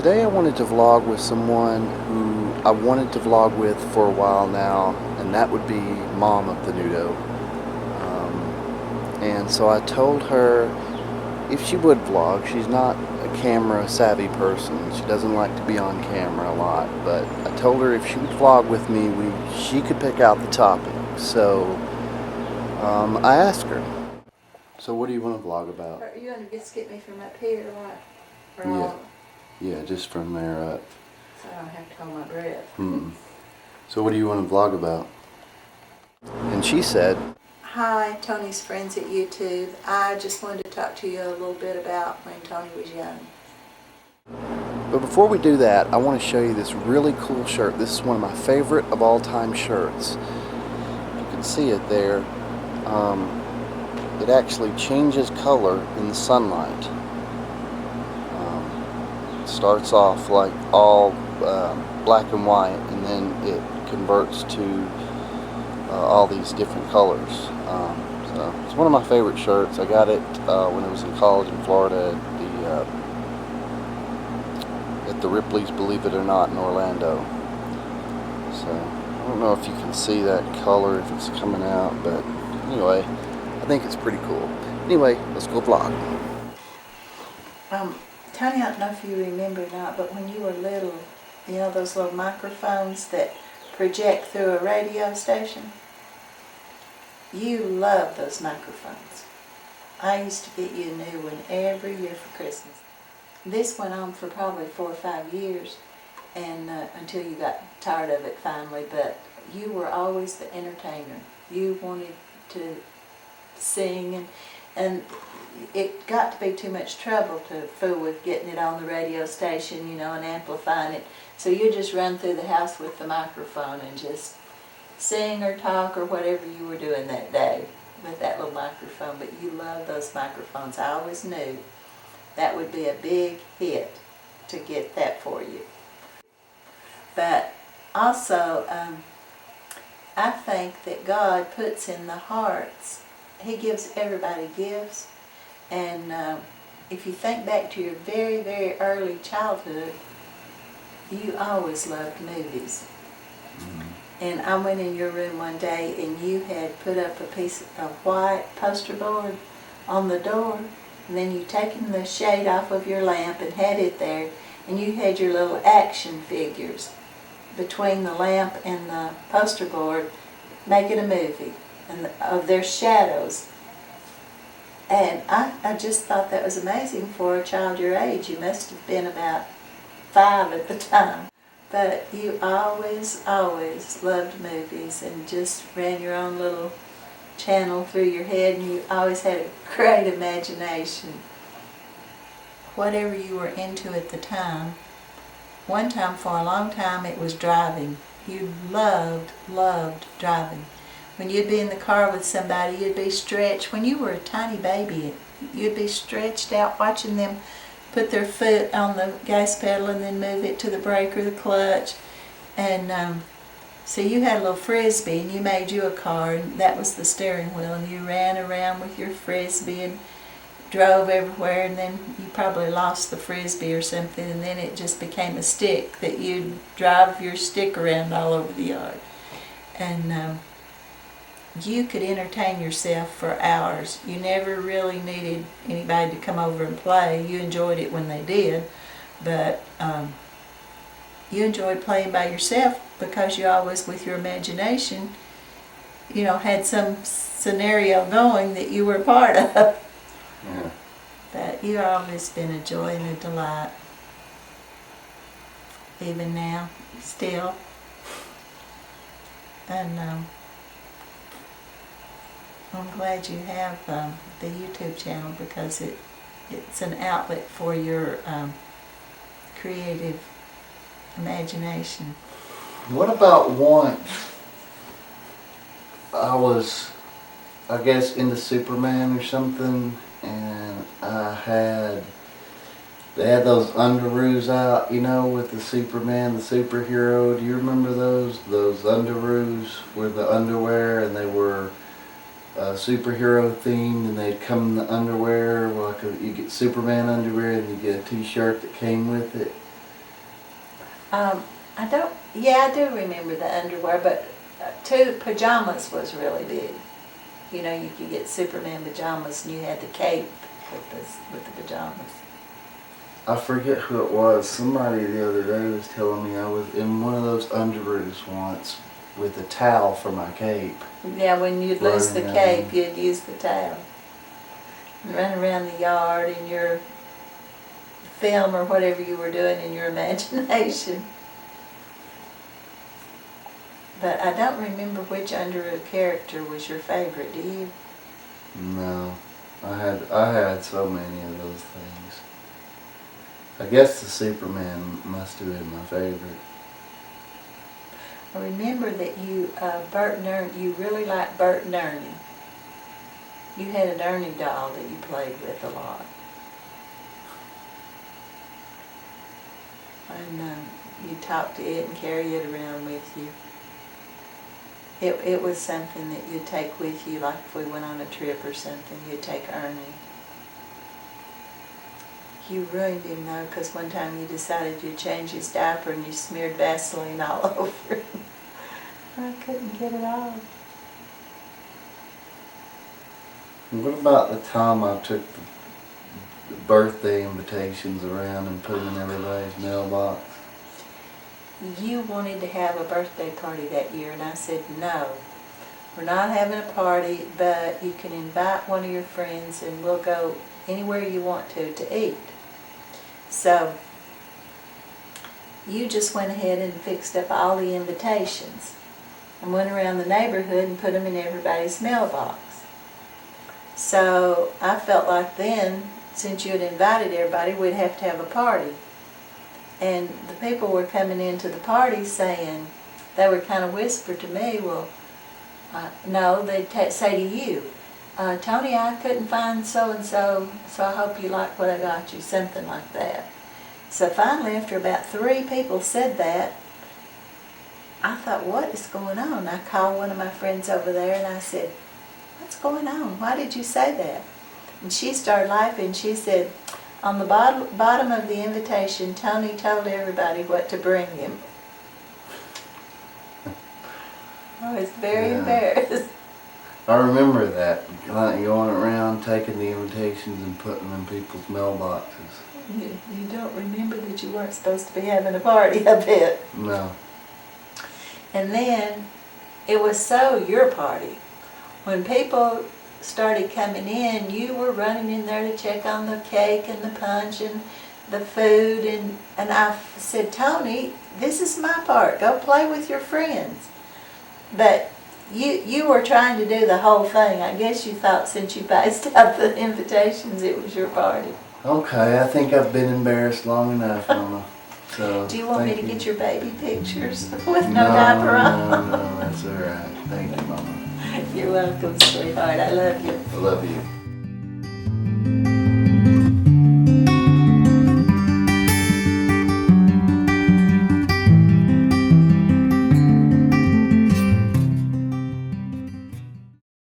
Today I wanted to vlog with someone who I wanted to vlog with for a while now, and that would be Mom of the Nudo. And so I told her if she would vlog. She's not a camera savvy person. She doesn't like to be on camera a lot, but I told her if she would vlog with me, she could pick out the topic. So I asked her. So what do you want to vlog about? Are you going to just get me from up here or what? Yeah. Yeah, just from there up. So I don't have to hold my breath. So what do you want to vlog about? And she said, Hi, Tony's friends at YouTube. I just wanted to talk to you a little bit about when Tony was young. But before we do that, I want to show you this really cool shirt. This is one of my favorite of all time shirts. You can see it there. It actually changes color in the sunlight. It starts off like all black and white, and then it converts to all these different colors. So it's one of my favorite shirts. I got it when I was in college in Florida at the Ripley's Believe It or Not in Orlando. So I don't know if you can see that color, if it's coming out, but anyway, I think it's pretty cool. Anyway, let's go vlog. Tony, I don't know if you remember or not, but when you were little, you know those little microphones that project through a radio station? You loved those microphones. I used to get you a new one every year for Christmas. This went on for probably 4 or 5 years, and until you got tired of it finally, but you were always the entertainer. You wanted to sing, and it got to be too much trouble to fool with getting it on the radio station, you know, and amplifying it. So you just run through the house with the microphone and just sing or talk or whatever you were doing that day with that little microphone. But you love those microphones. I always knew that would be a big hit to get that for you. But also, I think that God puts in the hearts, He gives everybody gifts. And if you think back to your very, very early childhood, you always loved movies. And I went in your room one day and you had put up a piece of white poster board on the door, and then you taken the shade off of your lamp and had it there, and you had your little action figures between the lamp and the poster board, making a movie and of their shadows. And I just thought that was amazing for a child your age. You must have been about 5 at the time. But you always, always loved movies and just ran your own little channel through your head, and you always had a great imagination. Whatever you were into at the time, one time for a long time it was driving. You loved driving. When you'd be in the car with somebody, you'd be stretched. When you were a tiny baby, you'd be stretched out watching them put their foot on the gas pedal and then move it to the brake or the clutch. And so you had a little frisbee, and you made you a car, and that was the steering wheel, and you ran around with your frisbee and drove everywhere, and then you probably lost the frisbee or something, and then it just became a stick that you'd drive your stick around all over the yard. And you could entertain yourself for hours. You never really needed anybody to come over and play. You enjoyed it when they did, but you enjoyed playing by yourself because you always, with your imagination, you know, had some scenario going that you were a part of. Yeah. But you've always been a joy and a delight. Even now, still. And I'm glad you have the YouTube channel, because it's an outlet for your creative imagination. What about once I was, I guess, into Superman or something, and they had those underoos out, you know, with the Superman, the superhero. Do you remember those underoos were the underwear, and they were superhero themed, and they'd come in the underwear, like you get Superman underwear and you get a t-shirt that came with it. I don't, yeah, I do remember the underwear, but pajamas was really big. You know, you could get Superman pajamas and you had the cape with the pajamas. I forget who it was. Somebody the other day was telling me I was in one of those underoos once with a towel for my cape. Yeah, when you'd lose the Running cape, around. you'd use the towel. And run around the yard in your film or whatever you were doing in your imagination. But I don't remember which underoos character was your favorite, do you? No, I had so many of those things. I guess the Superman must have been my favorite. I remember that you, Bert and Ernie, you really liked Bert and Ernie. You had an Ernie doll that you played with a lot. And you talked to it and carry it around with you. It was something that you'd take with you, like if we went on a trip or something, you'd take Ernie. You ruined him though, because one time you decided you'd change his diaper and you smeared Vaseline all over him. I couldn't get it off. What about the time I took the birthday invitations around and put them in everybody's mailbox? You wanted to have a birthday party that year, and I said, no, we're not having a party, but you can invite one of your friends and we'll go anywhere you want to eat. So you just went ahead and fixed up all the invitations and went around the neighborhood and put them in everybody's mailbox. So I felt like then, since you had invited everybody, we'd have to have a party. And the people were coming into the party saying, they were kind of whispered to me, well, no, they'd say to you, Tony, I couldn't find so-and-so, so I hope you like what I got you, something like that. So finally, after about 3 people said that, I thought, what is going on? I called one of my friends over there and I said, what's going on? Why did you say that? And she started laughing. She said, on the bottom of the invitation, Tony told everybody what to bring him. I was very embarrassed. I remember that, like going around taking the invitations and putting them in people's mailboxes. You don't remember that you weren't supposed to be having a party, I bet. No. And then it was so your party. When people started coming in, you were running in there to check on the cake and the punch and the food, and I said, Tony, this is my part. Go play with your friends. But you were trying to do the whole thing. I guess you thought since you passed out the invitations, it was your party. Okay, I think I've been embarrassed long enough, Mama. So do you want me to get your baby pictures with no diaper on? No, that's all right. Thank you, Mama. You're welcome, sweetheart. I love you. I love you.